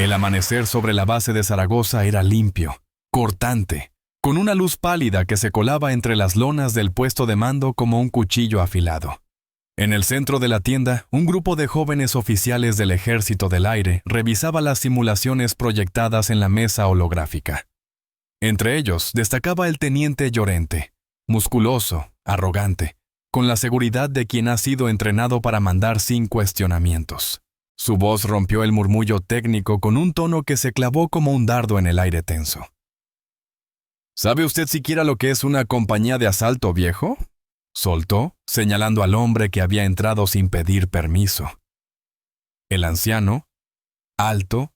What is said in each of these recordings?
El amanecer sobre la base de Zaragoza era limpio, cortante, con una luz pálida que se colaba entre las lonas del puesto de mando como un cuchillo afilado. En el centro de la tienda, un grupo de jóvenes oficiales del Ejército del Aire revisaba las simulaciones proyectadas en la mesa holográfica. Entre ellos destacaba el teniente Llorente, musculoso, arrogante, con la seguridad de quien ha sido entrenado para mandar sin cuestionamientos. Su voz rompió el murmullo técnico con un tono que se clavó como un dardo en el aire tenso. ¿Sabe usted siquiera lo que es una compañía de asalto, viejo?, soltó, señalando al hombre que había entrado sin pedir permiso. El anciano, alto,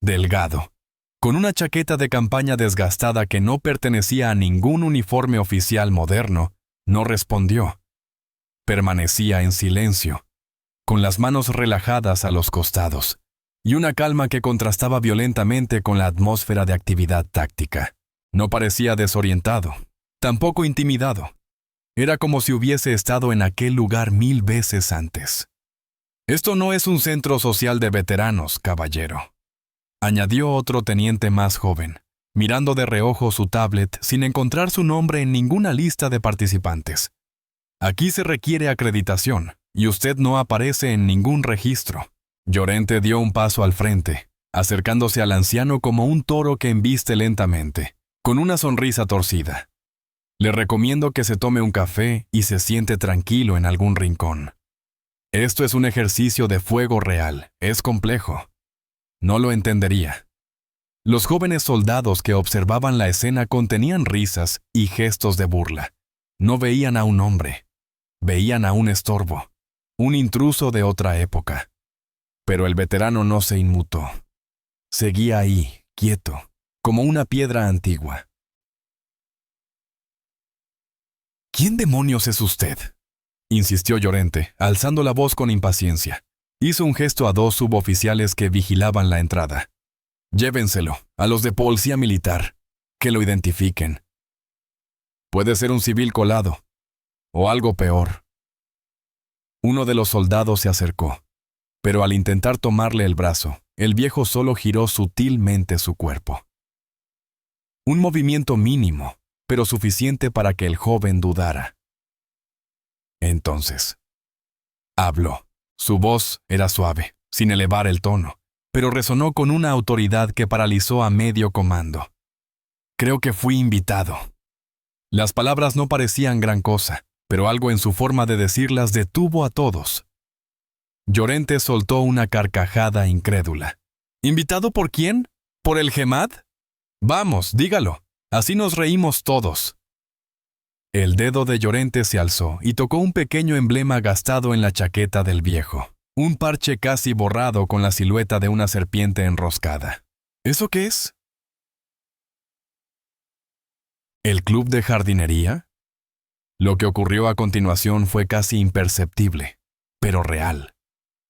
delgado, con una chaqueta de campaña desgastada que no pertenecía a ningún uniforme oficial moderno, no respondió. Permanecía en silencio, con las manos relajadas a los costados, y una calma que contrastaba violentamente con la atmósfera de actividad táctica. No parecía desorientado, tampoco intimidado. Era como si hubiese estado en aquel lugar 1000 veces antes. «Esto no es un centro social de veteranos, caballero», añadió otro teniente más joven, mirando de reojo su tablet sin encontrar su nombre en ninguna lista de participantes. «Aquí se requiere acreditación, y usted no aparece en ningún registro». Llorente dio un paso al frente, acercándose al anciano como un toro que embiste lentamente, con una sonrisa torcida. «Le recomiendo que se tome un café y se siente tranquilo en algún rincón. Esto es un ejercicio de fuego real, es complejo. No lo entendería». Los jóvenes soldados que observaban la escena contenían risas y gestos de burla. No veían a un hombre, veían a un estorbo, un intruso de otra época. Pero el veterano no se inmutó. Seguía ahí, quieto, como una piedra antigua. «¿Quién demonios es usted?», insistió Llorente, alzando la voz con impaciencia. Hizo un gesto a 2 suboficiales que vigilaban la entrada. «Llévenselo, a los de policía militar, que lo identifiquen. Puede ser un civil colado, o algo peor». Uno de los soldados se acercó, pero al intentar tomarle el brazo, el viejo solo giró sutilmente su cuerpo. Un movimiento mínimo, pero suficiente para que el joven dudara. Entonces, habló. Su voz era suave, sin elevar el tono, pero resonó con una autoridad que paralizó a medio comando. «Creo que fui invitado». Las palabras no parecían gran cosa, pero algo en su forma de decirlas detuvo a todos. Llorente soltó una carcajada incrédula. «¿Invitado por quién? ¿Por el Gemad? Vamos, dígalo. Así nos reímos todos». El dedo de Llorente se alzó y tocó un pequeño emblema gastado en la chaqueta del viejo, un parche casi borrado con la silueta de una serpiente enroscada. ¿Eso qué es? ¿El club de jardinería? Lo que ocurrió a continuación fue casi imperceptible, pero real.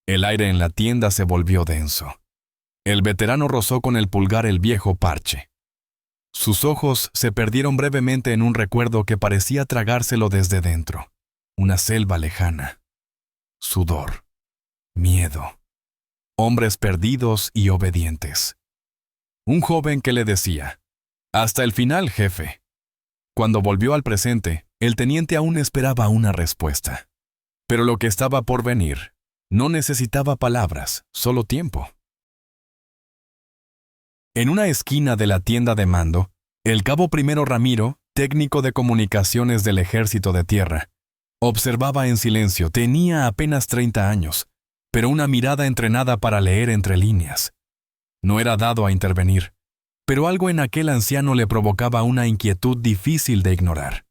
El aire en la tienda se volvió denso. El veterano rozó con el pulgar el viejo parche. Sus ojos se perdieron brevemente en un recuerdo que parecía tragárselo desde dentro. Una selva lejana. Sudor. Miedo. Hombres perdidos y obedientes. Un joven que le decía: «Hasta el final, jefe». Cuando volvió al presente, el teniente aún esperaba una respuesta. Pero lo que estaba por venir no necesitaba palabras, solo tiempo. En una esquina de la tienda de mando, el cabo primero Ramiro, técnico de comunicaciones del Ejército de Tierra, observaba en silencio. Tenía apenas 30 años, pero una mirada entrenada para leer entre líneas. No era dado a intervenir, pero algo en aquel anciano le provocaba una inquietud difícil de ignorar.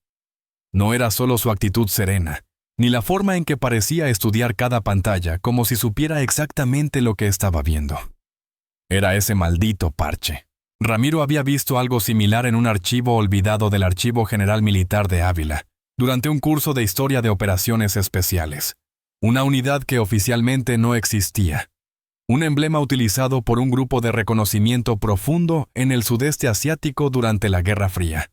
No era solo su actitud serena, ni la forma en que parecía estudiar cada pantalla como si supiera exactamente lo que estaba viendo. Era ese maldito parche. Ramiro había visto algo similar en un archivo olvidado del Archivo General Militar de Ávila, durante un curso de Historia de Operaciones Especiales. Una unidad que oficialmente no existía. Un emblema utilizado por un grupo de reconocimiento profundo en el sudeste asiático durante la Guerra Fría.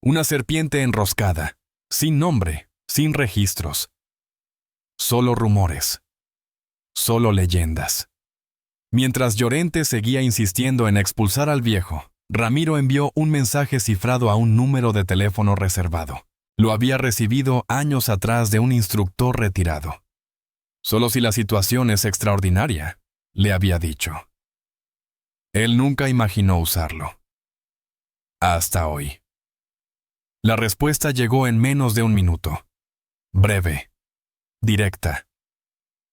Una serpiente enroscada, sin nombre, sin registros. Solo rumores. Solo leyendas. Mientras Llorente seguía insistiendo en expulsar al viejo, Ramiro envió un mensaje cifrado a un número de teléfono reservado. Lo había recibido años atrás de un instructor retirado. Solo si la situación es extraordinaria, le había dicho. Él nunca imaginó usarlo. Hasta hoy. La respuesta llegó en menos de un minuto. Breve. Directa.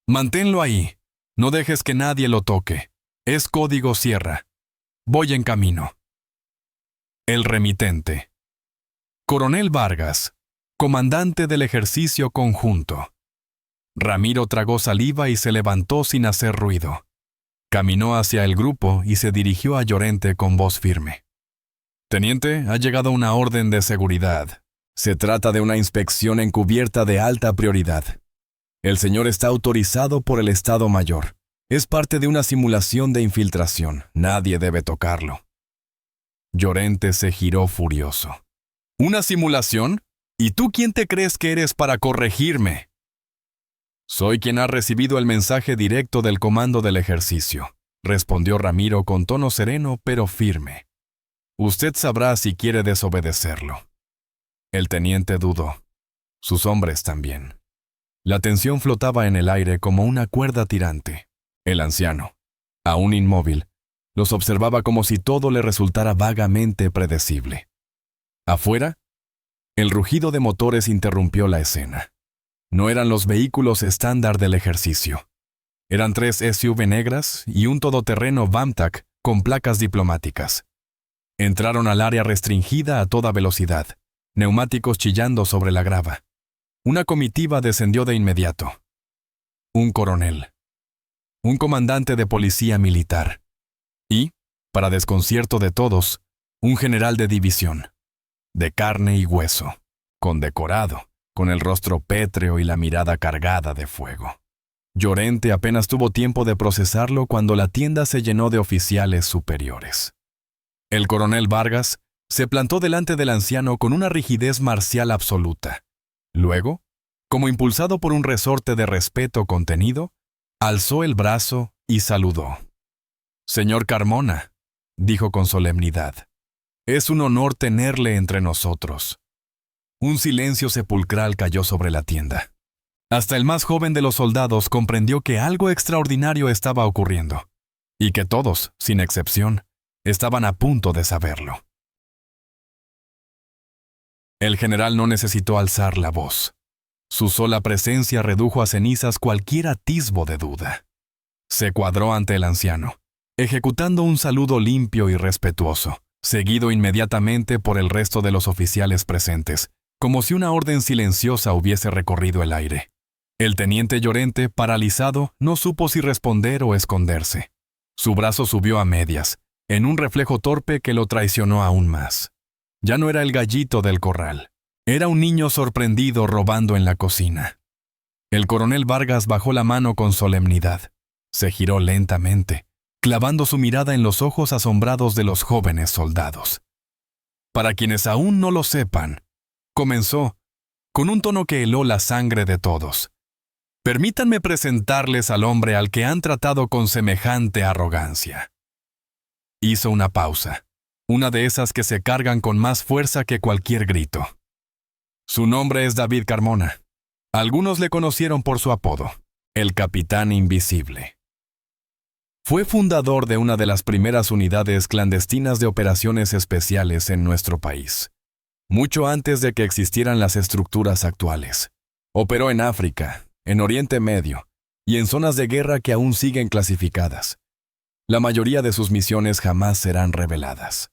Manténlo ahí. No dejes que nadie lo toque. Es código Sierra. Voy en camino. El remitente. Coronel Vargas, comandante del ejercicio conjunto. Ramiro tragó saliva y se levantó sin hacer ruido. Caminó hacia el grupo y se dirigió a Llorente con voz firme. Teniente, ha llegado una orden de seguridad. Se trata de una inspección encubierta de alta prioridad. El señor está autorizado por el Estado Mayor. Es parte de una simulación de infiltración. Nadie debe tocarlo. Llorente se giró furioso. ¿Una simulación? ¿Y tú quién te crees que eres para corregirme? Soy quien ha recibido el mensaje directo del comando del ejercicio, respondió Ramiro con tono sereno pero firme. Usted sabrá si quiere desobedecerlo. El teniente dudó. Sus hombres también. La tensión flotaba en el aire como una cuerda tirante. El anciano, aún inmóvil, los observaba como si todo le resultara vagamente predecible. Afuera, el rugido de motores interrumpió la escena. No eran los vehículos estándar del ejercicio. Eran 3 SUV negras y un todoterreno Vamtac con placas diplomáticas. Entraron al área restringida a toda velocidad, neumáticos chillando sobre la grava. Una comitiva descendió de inmediato. Un coronel. Un comandante de policía militar. Y, para desconcierto de todos, un general de división. De carne y hueso, condecorado, con el rostro pétreo y la mirada cargada de fuego. Llorente apenas tuvo tiempo de procesarlo cuando la tienda se llenó de oficiales superiores. El coronel Vargas se plantó delante del anciano con una rigidez marcial absoluta. Luego, como impulsado por un resorte de respeto contenido, alzó el brazo y saludó. «Señor Carmona», dijo con solemnidad, «es un honor tenerle entre nosotros». Un silencio sepulcral cayó sobre la tienda. Hasta el más joven de los soldados comprendió que algo extraordinario estaba ocurriendo, y que todos, sin excepción, estaban a punto de saberlo. El general no necesitó alzar la voz. Su sola presencia redujo a cenizas cualquier atisbo de duda. Se cuadró ante el anciano, ejecutando un saludo limpio y respetuoso, seguido inmediatamente por el resto de los oficiales presentes, como si una orden silenciosa hubiese recorrido el aire. El teniente Llorente, paralizado, no supo si responder o esconderse. Su brazo subió a medias, en un reflejo torpe que lo traicionó aún más. Ya no era el gallito del corral. Era un niño sorprendido robando en la cocina. El coronel Vargas bajó la mano con solemnidad. Se giró lentamente, clavando su mirada en los ojos asombrados de los jóvenes soldados. Para quienes aún no lo sepan, comenzó, con un tono que heló la sangre de todos. Permítanme presentarles al hombre al que han tratado con semejante arrogancia. Hizo una pausa, una de esas que se cargan con más fuerza que cualquier grito. Su nombre es David Carmona. Algunos le conocieron por su apodo, el Capitán Invisible. Fue fundador de una de las primeras unidades clandestinas de operaciones especiales en nuestro país, mucho antes de que existieran las estructuras actuales. Operó en África, en Oriente Medio y en zonas de guerra que aún siguen clasificadas. La mayoría de sus misiones jamás serán reveladas.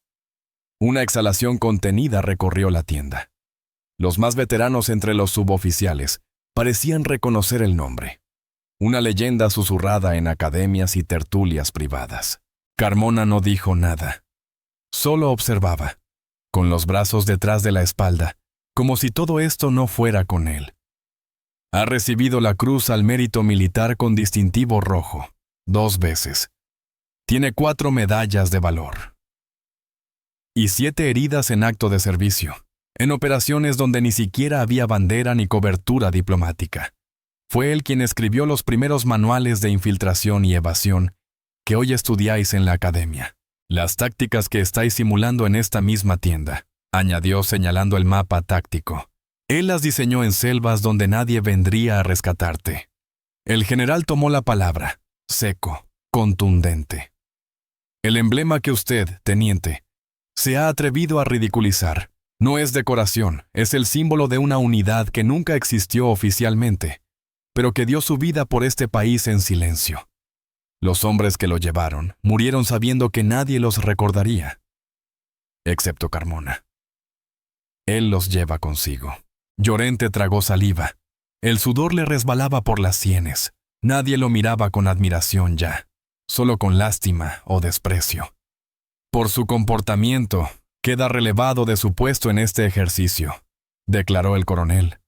Una exhalación contenida recorrió la tienda. Los más veteranos entre los suboficiales parecían reconocer el nombre. Una leyenda susurrada en academias y tertulias privadas. Carmona no dijo nada. Solo observaba, con los brazos detrás de la espalda, como si todo esto no fuera con él. Ha recibido la Cruz al Mérito Militar con distintivo rojo, 2 veces. Tiene 4 medallas de valor. Y 7 heridas en acto de servicio, en operaciones donde ni siquiera había bandera ni cobertura diplomática. Fue él quien escribió los primeros manuales de infiltración y evasión que hoy estudiáis en la academia. Las tácticas que estáis simulando en esta misma tienda, añadió señalando el mapa táctico. Él las diseñó en selvas donde nadie vendría a rescatarte. El general tomó la palabra, seco, contundente. El emblema que usted, teniente, se ha atrevido a ridiculizar, no es decoración, es el símbolo de una unidad que nunca existió oficialmente, pero que dio su vida por este país en silencio. Los hombres que lo llevaron murieron sabiendo que nadie los recordaría, excepto Carmona. Él los lleva consigo. Llorente tragó saliva. El sudor le resbalaba por las sienes. Nadie lo miraba con admiración ya, solo con lástima o desprecio. Por su comportamiento, queda relevado de su puesto en este ejercicio, declaró el coronel.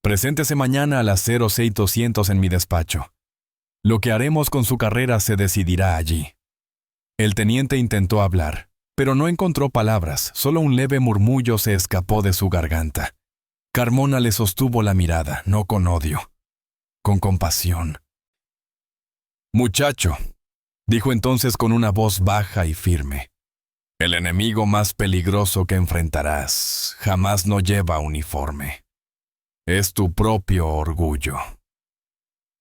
Preséntese mañana a las 0600 en mi despacho. Lo que haremos con su carrera se decidirá allí. El teniente intentó hablar, pero no encontró palabras, solo un leve murmullo se escapó de su garganta. Carmona le sostuvo la mirada, no con odio, con compasión. «Muchacho», dijo entonces con una voz baja y firme, «el enemigo más peligroso que enfrentarás jamás no lleva uniforme. Es tu propio orgullo».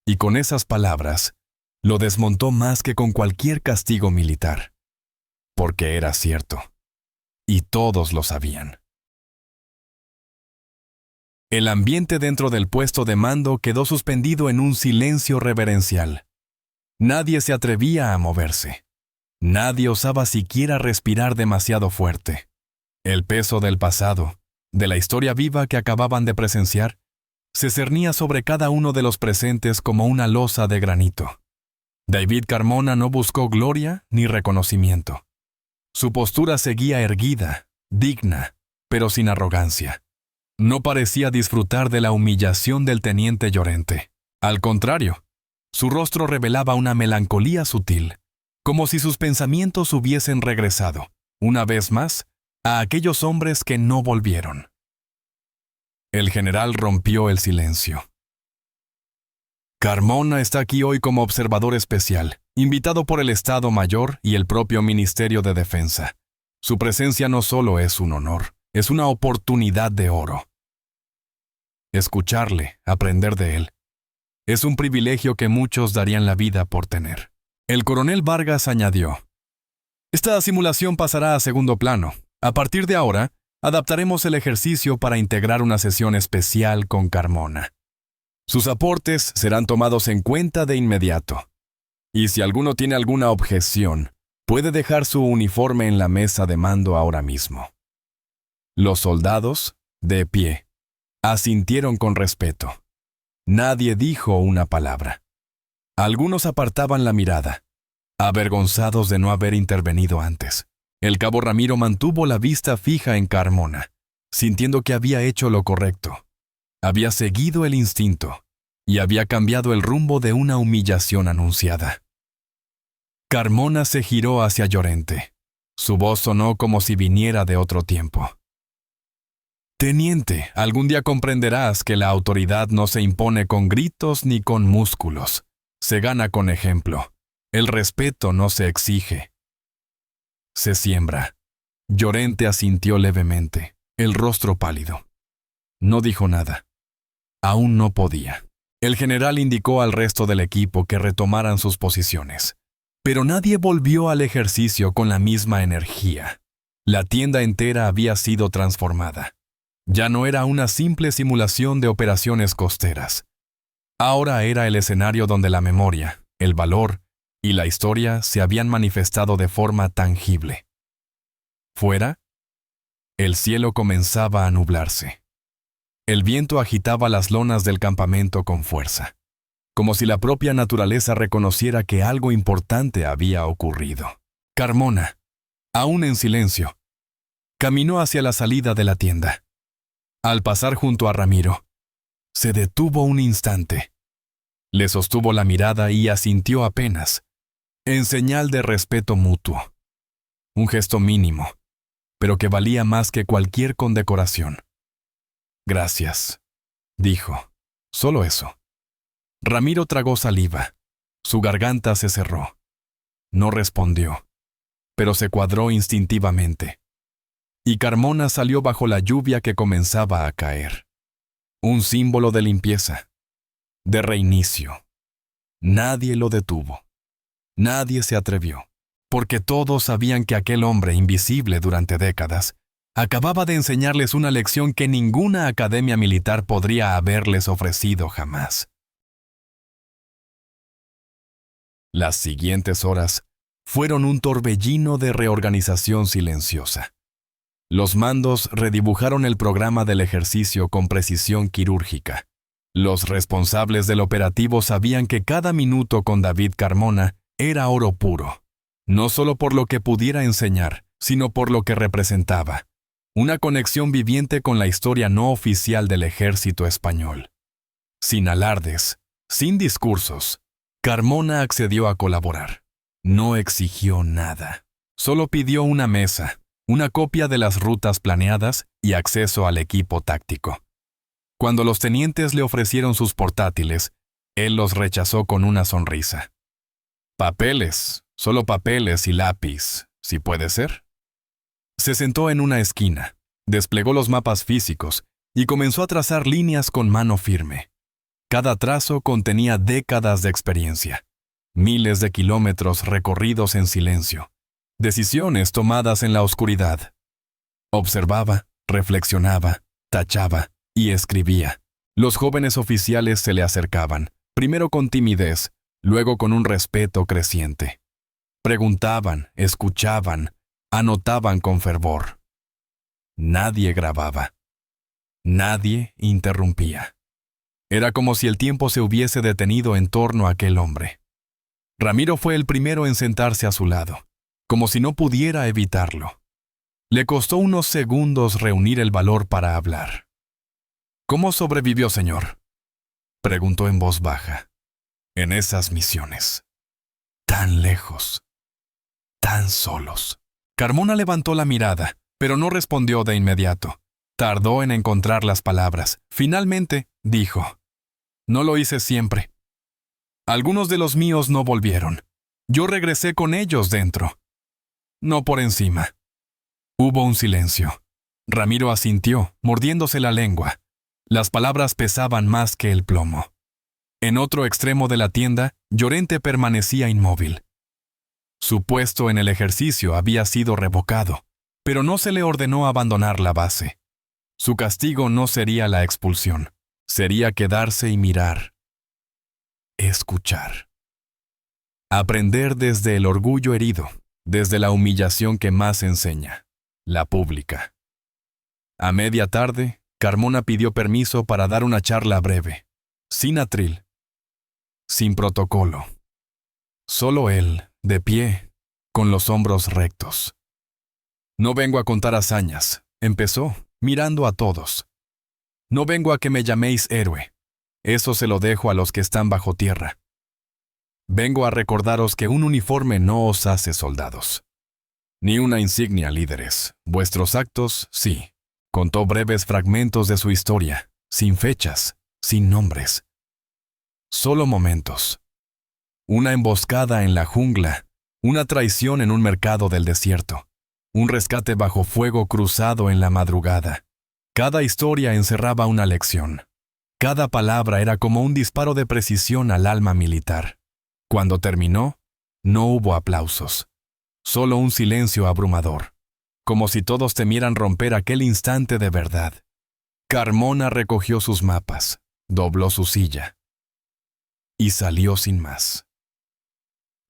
Y con esas palabras, lo desmontó más que con cualquier castigo militar. Porque era cierto. Y todos lo sabían. El ambiente dentro del puesto de mando quedó suspendido en un silencio reverencial. Nadie se atrevía a moverse. Nadie osaba siquiera respirar demasiado fuerte. El peso del pasado, de la historia viva que acababan de presenciar, se cernía sobre cada uno de los presentes como una losa de granito. David Carmona no buscó gloria ni reconocimiento. Su postura seguía erguida, digna, pero sin arrogancia. No parecía disfrutar de la humillación del teniente Llorente. Al contrario, su rostro revelaba una melancolía sutil, como si sus pensamientos hubiesen regresado, una vez más, a aquellos hombres que no volvieron. El general rompió el silencio. Carmona está aquí hoy como observador especial, invitado por el Estado Mayor y el propio Ministerio de Defensa. Su presencia no solo es un honor, es una oportunidad de oro. Escucharle, aprender de él, es un privilegio que muchos darían la vida por tener. El coronel Vargas añadió, «Esta simulación pasará a segundo plano. A partir de ahora, adaptaremos el ejercicio para integrar una sesión especial con Carmona. Sus aportes serán tomados en cuenta de inmediato. Y si alguno tiene alguna objeción, puede dejar su uniforme en la mesa de mando ahora mismo». Los soldados, de pie, asintieron con respeto. Nadie dijo una palabra. Algunos apartaban la mirada, avergonzados de no haber intervenido antes. El cabo Ramiro mantuvo la vista fija en Carmona, sintiendo que había hecho lo correcto. Había seguido el instinto y había cambiado el rumbo de una humillación anunciada. Carmona se giró hacia Llorente. Su voz sonó como si viniera de otro tiempo. «Teniente, algún día comprenderás que la autoridad no se impone con gritos ni con músculos. Se gana con ejemplo. El respeto no se exige. Se siembra». Llorente asintió levemente, el rostro pálido. No dijo nada. Aún no podía. El general indicó al resto del equipo que retomaran sus posiciones. Pero nadie volvió al ejercicio con la misma energía. La tienda entera había sido transformada. Ya no era una simple simulación de operaciones costeras. Ahora era el escenario donde la memoria, el valor y la historia se habían manifestado de forma tangible. Fuera, el cielo comenzaba a nublarse. El viento agitaba las lonas del campamento con fuerza, como si la propia naturaleza reconociera que algo importante había ocurrido. Carmona, aún en silencio, caminó hacia la salida de la tienda. Al pasar junto a Ramiro, se detuvo un instante. Le sostuvo la mirada y asintió apenas, en señal de respeto mutuo. Un gesto mínimo, pero que valía más que cualquier condecoración. «Gracias», dijo. Solo eso. Ramiro tragó saliva. Su garganta se cerró. No respondió, pero se cuadró instintivamente. Y Carmona salió bajo la lluvia que comenzaba a caer. Un símbolo de limpieza, de reinicio. Nadie lo detuvo. Nadie se atrevió, porque todos sabían que aquel hombre invisible durante décadas acababa de enseñarles una lección que ninguna academia militar podría haberles ofrecido jamás. Las siguientes horas fueron un torbellino de reorganización silenciosa. Los mandos redibujaron el programa del ejercicio con precisión quirúrgica. Los responsables del operativo sabían que cada minuto con David Carmona era oro puro, no solo por lo que pudiera enseñar, sino por lo que representaba. Una conexión viviente con la historia no oficial del ejército español. Sin alardes, sin discursos, Carmona accedió a colaborar. No exigió nada. Solo pidió una mesa, una copia de las rutas planeadas y acceso al equipo táctico. Cuando los tenientes le ofrecieron sus portátiles, él los rechazó con una sonrisa. Papeles, solo papeles y lápiz, si puede ser. Se sentó en una esquina, desplegó los mapas físicos y comenzó a trazar líneas con mano firme. Cada trazo contenía décadas de experiencia, miles de kilómetros recorridos en silencio, decisiones tomadas en la oscuridad. Observaba, reflexionaba, tachaba y escribía. Los jóvenes oficiales se le acercaban, primero con timidez, luego con un respeto creciente. Preguntaban, escuchaban, anotaban con fervor. Nadie grababa. Nadie interrumpía. Era como si el tiempo se hubiese detenido en torno a aquel hombre. Ramiro fue el primero en sentarse a su lado, como si no pudiera evitarlo. Le costó unos segundos reunir el valor para hablar. ¿Cómo sobrevivió, señor?, preguntó en voz baja. En esas misiones. Tan lejos. Tan solos. Carmona levantó la mirada, pero no respondió de inmediato. Tardó en encontrar las palabras. Finalmente, dijo: No lo hice siempre. Algunos de los míos no volvieron. Yo regresé con ellos dentro. No por encima. Hubo un silencio. Ramiro asintió, mordiéndose la lengua. Las palabras pesaban más que el plomo. En otro extremo de la tienda, Llorente permanecía inmóvil. Su puesto en el ejercicio había sido revocado, pero no se le ordenó abandonar la base. Su castigo no sería la expulsión, sería quedarse y mirar. Escuchar. Aprender desde el orgullo herido, desde la humillación que más enseña, la pública. A media tarde, Carmona pidió permiso para dar una charla breve, sin atril, sin protocolo. Solo él, de pie, con los hombros rectos. No vengo a contar hazañas, empezó, mirando a todos. No vengo a que me llaméis héroe. Eso se lo dejo a los que están bajo tierra. Vengo a recordaros que un uniforme no os hace soldados. Ni una insignia, líderes. Vuestros actos, sí. Contó breves fragmentos de su historia, sin fechas, sin nombres. Solo momentos. Una emboscada en la jungla, una traición en un mercado del desierto, un rescate bajo fuego cruzado en la madrugada. Cada historia encerraba una lección. Cada palabra era como un disparo de precisión al alma militar. Cuando terminó, no hubo aplausos. Solo un silencio abrumador, como si todos temieran romper aquel instante de verdad. Carmona recogió sus mapas, dobló su silla y salió sin más.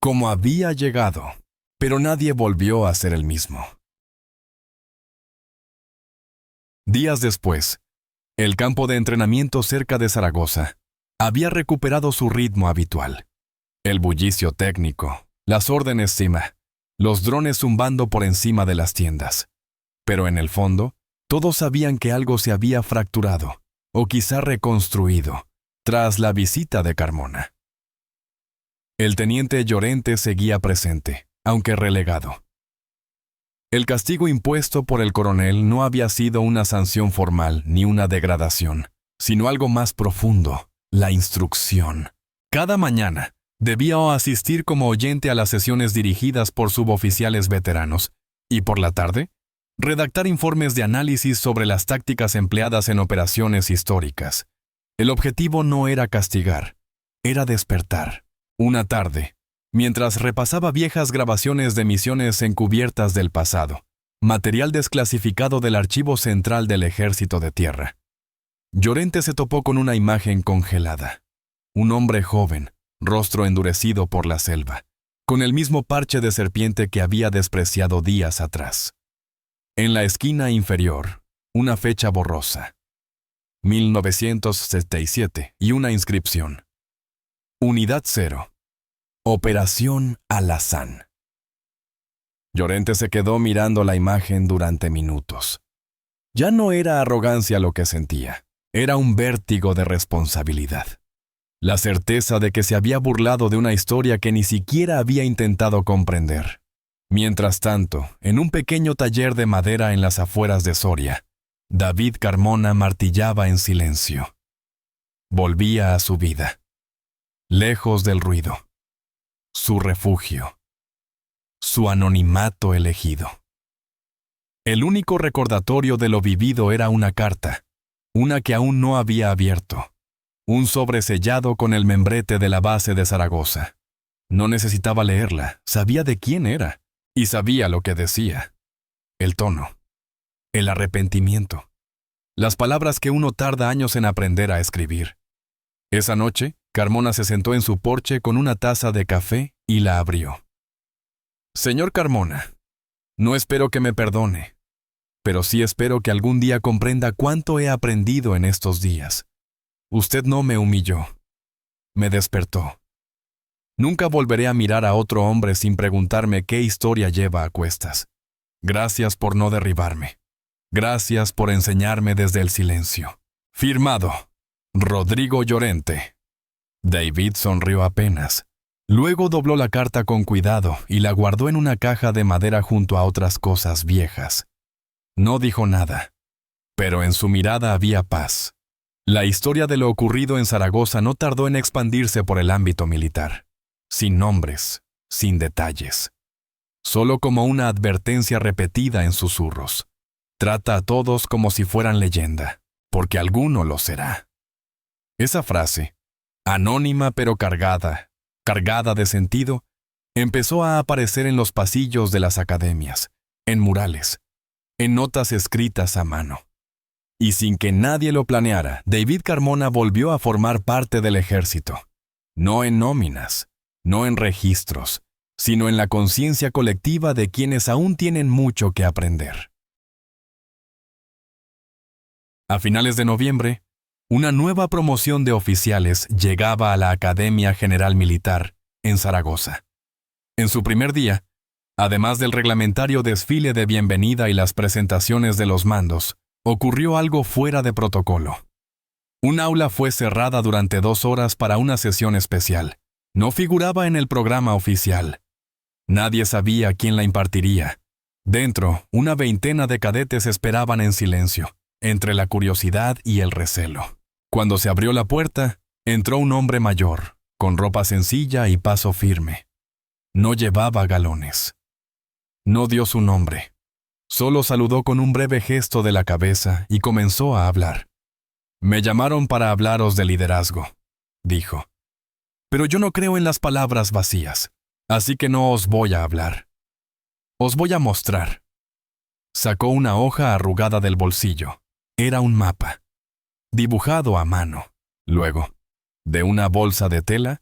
Como había llegado, pero nadie volvió a ser el mismo. Días después, el campo de entrenamiento cerca de Zaragoza había recuperado su ritmo habitual. El bullicio técnico, las órdenes CIMA, los drones zumbando por encima de las tiendas. Pero en el fondo, todos sabían que algo se había fracturado, o quizá reconstruido, tras la visita de Carmona. El teniente Llorente seguía presente, aunque relegado. El castigo impuesto por el coronel no había sido una sanción formal ni una degradación, sino algo más profundo, la instrucción. Cada mañana, Debía asistir como oyente a las sesiones dirigidas por suboficiales veteranos y por la tarde, redactar informes de análisis sobre las tácticas empleadas en operaciones históricas. El objetivo no era castigar, era despertar. Una tarde, mientras repasaba viejas grabaciones de misiones encubiertas del pasado, material desclasificado del Archivo Central del Ejército de Tierra, Llorente se topó con una imagen congelada. Un hombre joven, rostro endurecido por la selva, con el mismo parche de serpiente que había despreciado días atrás. En la esquina inferior, una fecha borrosa. 1977 y una inscripción. Unidad 0. Operación Alazán. Llorente se quedó mirando la imagen durante minutos. Ya no era arrogancia lo que sentía, era un vértigo de responsabilidad. La certeza de que se había burlado de una historia que ni siquiera había intentado comprender. Mientras tanto, en un pequeño taller de madera en las afueras de Soria, David Carmona martillaba en silencio. Volvía a su vida, lejos del ruido, su refugio, su anonimato elegido. El único recordatorio de lo vivido era una carta, una que aún no había abierto, un sobre sellado con el membrete de la base de Zaragoza. No necesitaba leerla, sabía de quién era, y sabía lo que decía. El tono, el arrepentimiento, las palabras que uno tarda años en aprender a escribir. Esa noche, Carmona se sentó en su porche con una taza de café y la abrió. Señor Carmona, no espero que me perdone, pero sí espero que algún día comprenda cuánto he aprendido en estos días. Usted no me humilló, me despertó. Nunca volveré a mirar a otro hombre sin preguntarme qué historia lleva a cuestas. Gracias por no derribarme. Gracias por enseñarme desde el silencio. Firmado, Rodrigo Llorente. David sonrió apenas. Luego dobló la carta con cuidado y la guardó en una caja de madera junto a otras cosas viejas. No dijo nada, pero en su mirada había paz. La historia de lo ocurrido en Zaragoza no tardó en expandirse por el ámbito militar, sin nombres, sin detalles, solo como una advertencia repetida en susurros. Trata a todos como si fueran leyenda, porque alguno lo será. Esa frase, anónima pero cargada de sentido, empezó a aparecer en los pasillos de las academias, en murales, en notas escritas a mano. Y sin que nadie lo planeara, David Carmona volvió a formar parte del ejército. No en nóminas, no en registros, sino en la conciencia colectiva de quienes aún tienen mucho que aprender. A finales de noviembre, una nueva promoción de oficiales llegaba a la Academia General Militar en Zaragoza. En su primer día, además del reglamentario desfile de bienvenida y las presentaciones de los mandos, ocurrió algo fuera de protocolo. Un aula fue cerrada durante 2 horas para una sesión especial. No figuraba en el programa oficial. Nadie sabía quién la impartiría. Dentro, una veintena de cadetes esperaban en silencio, entre la curiosidad y el recelo. Cuando se abrió la puerta, entró un hombre mayor, con ropa sencilla y paso firme. No llevaba galones. No dio su nombre. Solo saludó con un breve gesto de la cabeza y comenzó a hablar. «Me llamaron para hablaros de liderazgo», dijo. «Pero yo no creo en las palabras vacías, así que no os voy a hablar. Os voy a mostrar». Sacó una hoja arrugada del bolsillo. Era un mapa, dibujado a mano. Luego, de una bolsa de tela,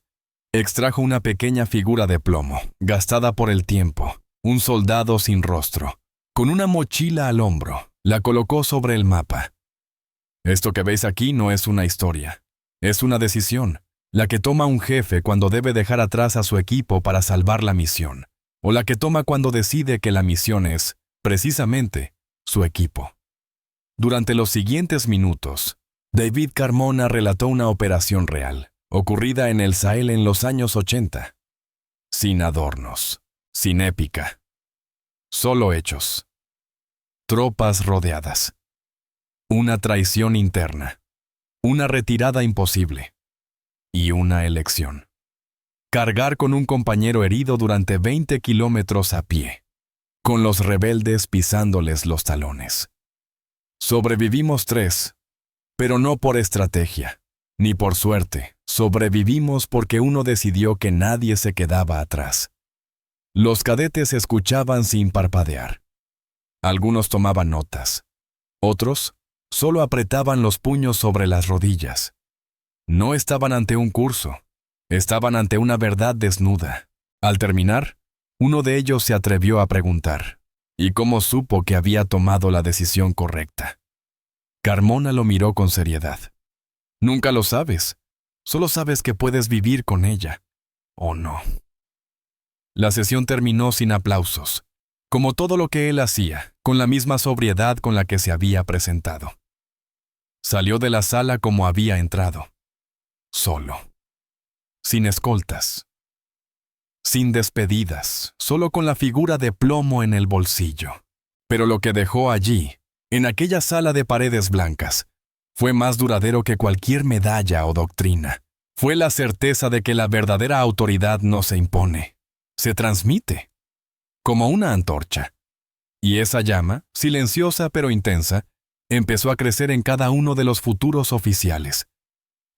extrajo una pequeña figura de plomo, gastada por el tiempo, un soldado sin rostro. Con una mochila al hombro, la colocó sobre el mapa. Esto que veis aquí no es una historia, es una decisión, la que toma un jefe cuando debe dejar atrás a su equipo para salvar la misión, o la que toma cuando decide que la misión es, precisamente, su equipo. Durante los siguientes minutos, David Carmona relató una operación real, ocurrida en el Sahel en los años 80. Sin adornos, sin épica. Solo hechos. Tropas rodeadas. Una traición interna. Una retirada imposible. Y una elección. cargar con un compañero herido durante 20 kilómetros a pie, con los rebeldes pisándoles los talones. Sobrevivimos 3, pero no por estrategia, ni por suerte. Sobrevivimos porque uno decidió que nadie se quedaba atrás. Los cadetes escuchaban sin parpadear. Algunos tomaban notas. Otros solo apretaban los puños sobre las rodillas. No estaban ante un curso. Estaban ante una verdad desnuda. Al terminar, uno de ellos se atrevió a preguntar: ¿y cómo supo que había tomado la decisión correcta? Carmona lo miró con seriedad. Nunca lo sabes. Solo sabes que puedes vivir con ella, ¿o no? La sesión terminó sin aplausos, como todo lo que él hacía, con la misma sobriedad con la que se había presentado. Salió de la sala como había entrado, solo, sin escoltas, sin despedidas, solo con la figura de plomo en el bolsillo. Pero lo que dejó allí, en aquella sala de paredes blancas, fue más duradero que cualquier medalla o doctrina. Fue la certeza de que la verdadera autoridad no se impone, se transmite, como una antorcha. Y esa llama, silenciosa pero intensa, empezó a crecer en cada uno de los futuros oficiales.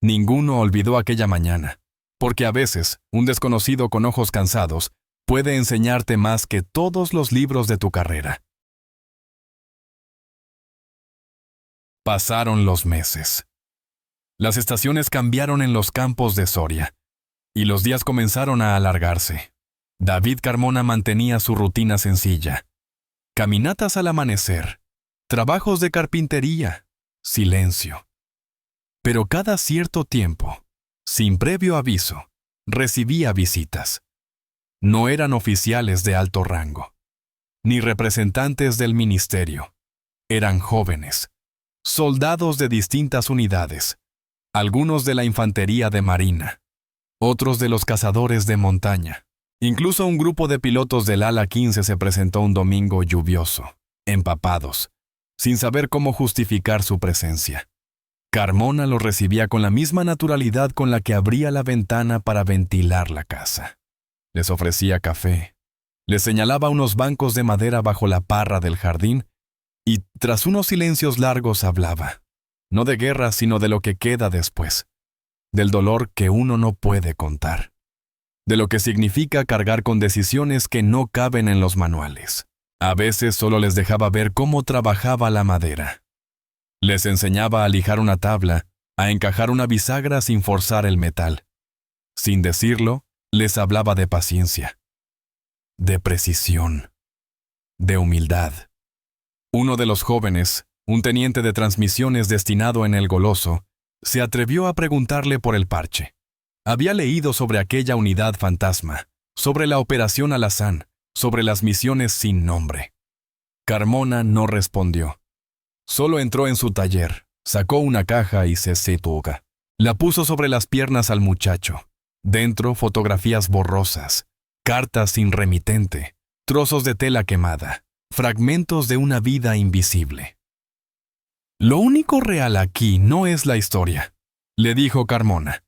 Ninguno olvidó aquella mañana, porque a veces un desconocido con ojos cansados puede enseñarte más que todos los libros de tu carrera. Pasaron los meses. Las estaciones cambiaron en los campos de Soria, y los días comenzaron a alargarse. David Carmona mantenía su rutina sencilla. Caminatas al amanecer, trabajos de carpintería, silencio. Pero cada cierto tiempo, sin previo aviso, recibía visitas. No eran oficiales de alto rango, ni representantes del ministerio. Eran jóvenes, soldados de distintas unidades, algunos de la infantería de marina, otros de los cazadores de montaña. Incluso un grupo de pilotos del ala 15 se presentó un domingo lluvioso, empapados, sin saber cómo justificar su presencia. Carmona los recibía con la misma naturalidad con la que abría la ventana para ventilar la casa. Les ofrecía café, les señalaba unos bancos de madera bajo la parra del jardín y, tras unos silencios largos, hablaba, no de guerra, sino de lo que queda después, del dolor que uno no puede contar, de lo que significa cargar con decisiones que no caben en los manuales. A veces solo les dejaba ver cómo trabajaba la madera. Les enseñaba a lijar una tabla, a encajar una bisagra sin forzar el metal. Sin decirlo, les hablaba de paciencia, de precisión, de humildad. Uno de los jóvenes, un teniente de transmisiones destinado en el Goloso, se atrevió a preguntarle por el parche. Había leído sobre aquella unidad fantasma, sobre la operación Alazán, sobre las misiones sin nombre. Carmona no respondió. Solo entró en su taller, sacó una caja y se sentó. La puso sobre las piernas al muchacho. Dentro, fotografías borrosas, cartas sin remitente, trozos de tela quemada, fragmentos de una vida invisible. Lo único real aquí no es la historia, le dijo Carmona.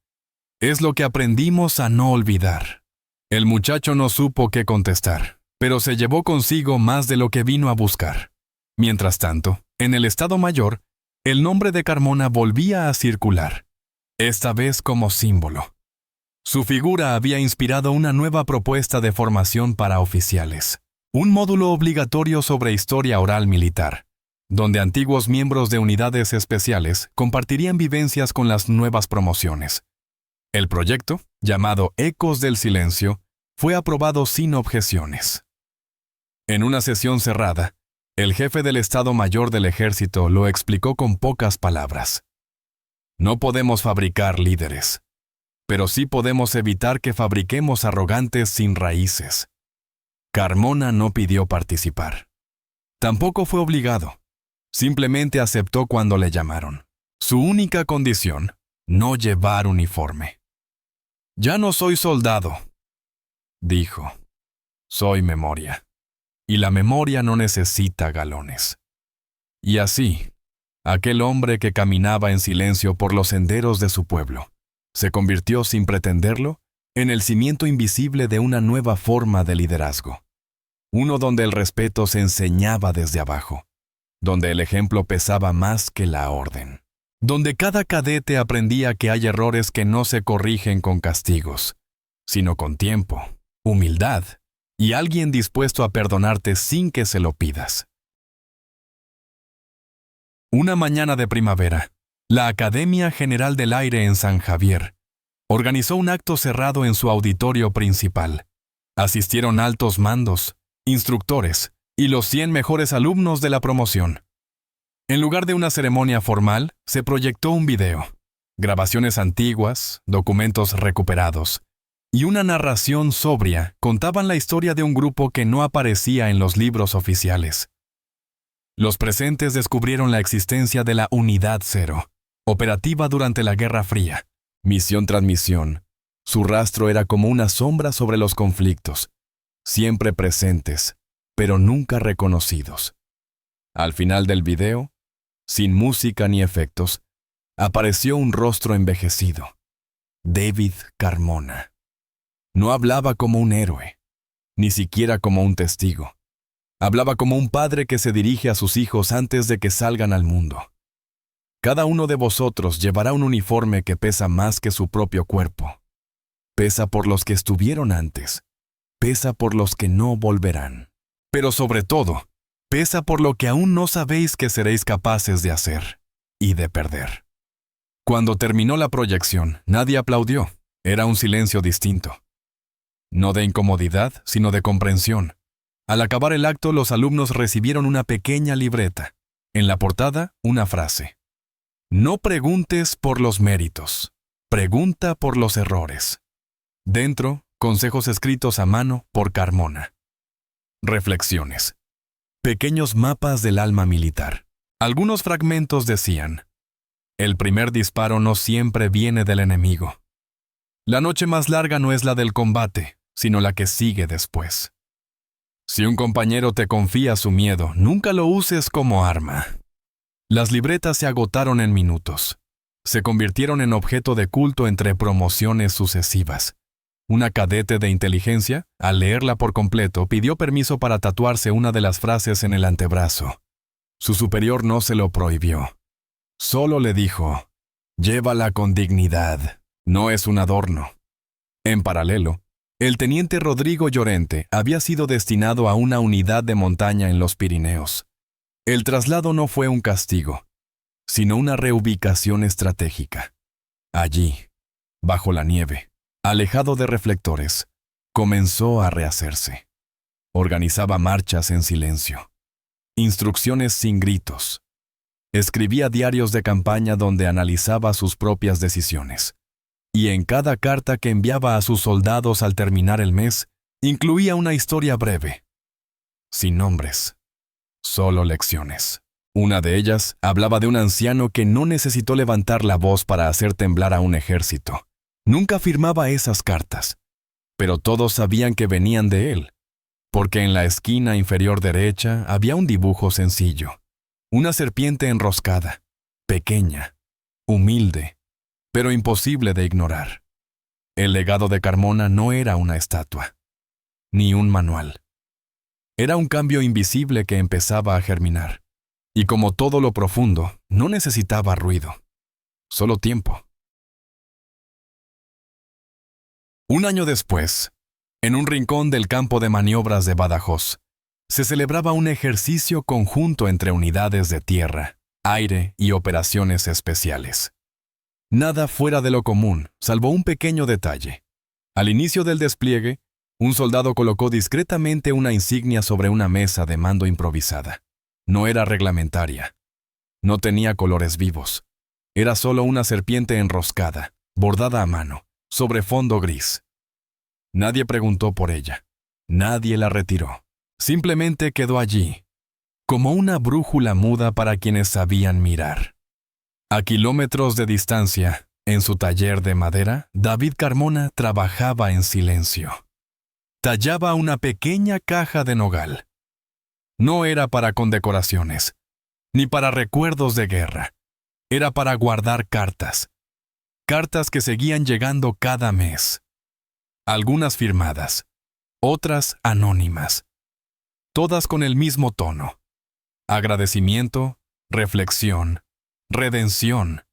Es lo que aprendimos a no olvidar. El muchacho no supo qué contestar, pero se llevó consigo más de lo que vino a buscar. Mientras tanto, en el Estado Mayor, el nombre de Carmona volvía a circular, esta vez como símbolo. Su figura había inspirado una nueva propuesta de formación para oficiales, un módulo obligatorio sobre historia oral militar, donde antiguos miembros de unidades especiales compartirían vivencias con las nuevas promociones. El proyecto, llamado Ecos del Silencio, fue aprobado sin objeciones. En una sesión cerrada, el jefe del Estado Mayor del Ejército lo explicó con pocas palabras. No podemos fabricar líderes, pero sí podemos evitar que fabriquemos arrogantes sin raíces. Carmona no pidió participar. Tampoco fue obligado. Simplemente aceptó cuando le llamaron. Su única condición, no llevar uniforme. Ya no soy soldado, dijo. Soy memoria. Y la memoria no necesita galones. Y así, aquel hombre que caminaba en silencio por los senderos de su pueblo, se convirtió sin pretenderlo en el cimiento invisible de una nueva forma de liderazgo. Uno donde el respeto se enseñaba desde abajo, donde el ejemplo pesaba más que la orden, donde cada cadete aprendía que hay errores que no se corrigen con castigos, sino con tiempo, humildad y alguien dispuesto a perdonarte sin que se lo pidas. Una mañana de primavera, la Academia General del Aire en San Javier organizó un acto cerrado en su auditorio principal. Asistieron altos mandos, instructores y los 100 mejores alumnos de la promoción. En lugar de una ceremonia formal, se proyectó un video, grabaciones antiguas, documentos recuperados y una narración sobria contaban la historia de un grupo que no aparecía en los libros oficiales. Los presentes descubrieron la existencia de la Unidad Cero, operativa durante la Guerra Fría. Misión tras misión, su rastro era como una sombra sobre los conflictos, siempre presentes, pero nunca reconocidos. Al final del video, sin música ni efectos, apareció un rostro envejecido. David Carmona. No hablaba como un héroe, ni siquiera como un testigo. Hablaba como un padre que se dirige a sus hijos antes de que salgan al mundo. Cada uno de vosotros llevará un uniforme que pesa más que su propio cuerpo. Pesa por los que estuvieron antes. Pesa por los que no volverán. Pero sobre todo, pesa por lo que aún no sabéis que seréis capaces de hacer y de perder. Cuando terminó la proyección, nadie aplaudió. Era un silencio distinto. No de incomodidad, sino de comprensión. Al acabar el acto, los alumnos recibieron una pequeña libreta. En la portada, una frase. No preguntes por los méritos, pregunta por los errores. Dentro, consejos escritos a mano por Carmona. Reflexiones. Pequeños mapas del alma militar. Algunos fragmentos decían: el primer disparo no siempre viene del enemigo. La noche más larga no es la del combate, sino la que sigue después. Si un compañero te confía su miedo, nunca lo uses como arma. Las libretas se agotaron en minutos. Se convirtieron en objeto de culto entre promociones sucesivas. Una cadete de inteligencia, al leerla por completo, pidió permiso para tatuarse una de las frases en el antebrazo. Su superior no se lo prohibió. Solo le dijo: llévala con dignidad, no es un adorno. En paralelo, el teniente Rodrigo Llorente había sido destinado a una unidad de montaña en los Pirineos. El traslado no fue un castigo, sino una reubicación estratégica. Allí, bajo la nieve, alejado de reflectores, comenzó a rehacerse. Organizaba marchas en silencio, instrucciones sin gritos. Escribía diarios de campaña donde analizaba sus propias decisiones. Y en cada carta que enviaba a sus soldados al terminar el mes, incluía una historia breve, sin nombres. Solo lecciones. Una de ellas hablaba de un anciano que no necesitó levantar la voz para hacer temblar a un ejército. Nunca firmaba esas cartas, pero todos sabían que venían de él, porque en la esquina inferior derecha había un dibujo sencillo. Una serpiente enroscada, pequeña, humilde, pero imposible de ignorar. El legado de Carmona no era una estatua, ni un manual. Era un cambio invisible que empezaba a germinar, y como todo lo profundo, no necesitaba ruido, solo tiempo. Un año después, en un rincón del campo de maniobras de Badajoz, se celebraba un ejercicio conjunto entre unidades de tierra, aire y operaciones especiales. Nada fuera de lo común, salvo un pequeño detalle. Al inicio del despliegue, un soldado colocó discretamente una insignia sobre una mesa de mando improvisada. No era reglamentaria. No tenía colores vivos. Era solo una serpiente enroscada, bordada a mano, sobre fondo gris. Nadie preguntó por ella. Nadie la retiró. Simplemente quedó allí, como una brújula muda para quienes sabían mirar. A kilómetros de distancia, en su taller de madera, David Carmona trabajaba en silencio. Tallaba una pequeña caja de nogal. No era para condecoraciones, ni para recuerdos de guerra. Era para guardar cartas. Cartas que seguían llegando cada mes. algunas firmadas, otras anónimas, todas con el mismo tono: agradecimiento, reflexión, redención.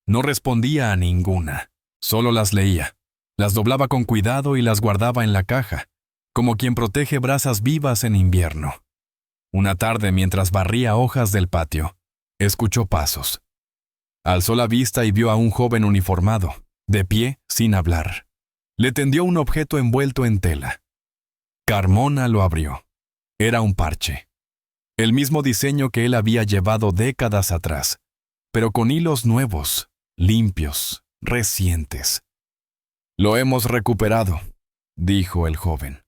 No respondía a ninguna, solo las leía, las doblaba con cuidado y las guardaba en la caja, como quien protege brasas vivas en invierno. Una tarde, mientras barría hojas del patio, escuchó pasos. Alzó la vista y vio a un joven uniformado, de pie, sin hablar. Le tendió un objeto envuelto en tela. Carmona lo abrió. Era un parche. El mismo diseño que él había llevado décadas atrás, pero con hilos nuevos, limpios, recientes. «Lo hemos recuperado», dijo el joven.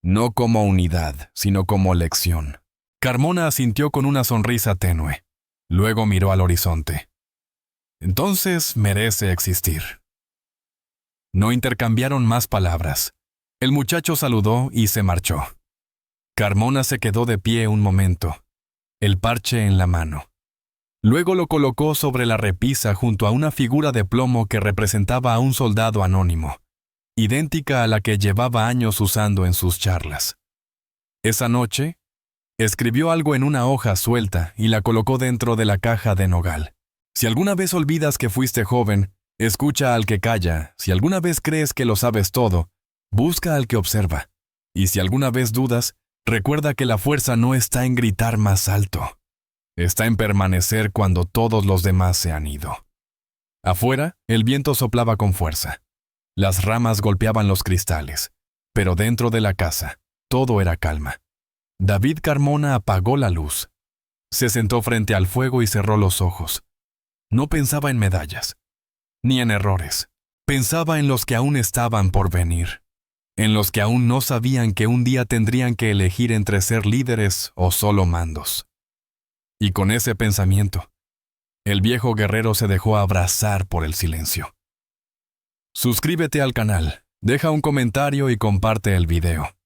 «No como unidad, sino como lección». Carmona asintió con una sonrisa tenue. Luego miró al horizonte. «Entonces merece existir». No intercambiaron más palabras. El muchacho saludó y se marchó. Carmona se quedó de pie un momento, el parche en la mano. Luego lo colocó sobre la repisa junto a una figura de plomo que representaba a un soldado anónimo, idéntica a la que llevaba años usando en sus charlas. Esa noche, escribió algo en una hoja suelta y la colocó dentro de la caja de nogal. Si alguna vez olvidas que fuiste joven, escucha al que calla. Si alguna vez crees que lo sabes todo, busca al que observa. Y si alguna vez dudas, recuerda que la fuerza no está en gritar más alto. Está en permanecer cuando todos los demás se han ido. Afuera, el viento soplaba con fuerza. Las ramas golpeaban los cristales, pero dentro de la casa, todo era calma. David Carmona apagó la luz. Se sentó frente al fuego y cerró los ojos. No pensaba en medallas, ni en errores. Pensaba en los que aún estaban por venir, en los que aún no sabían que un día tendrían que elegir entre ser líderes o solo mandos. Y con ese pensamiento, el viejo guerrero se dejó abrazar por el silencio. Suscríbete al canal, deja un comentario y comparte el video.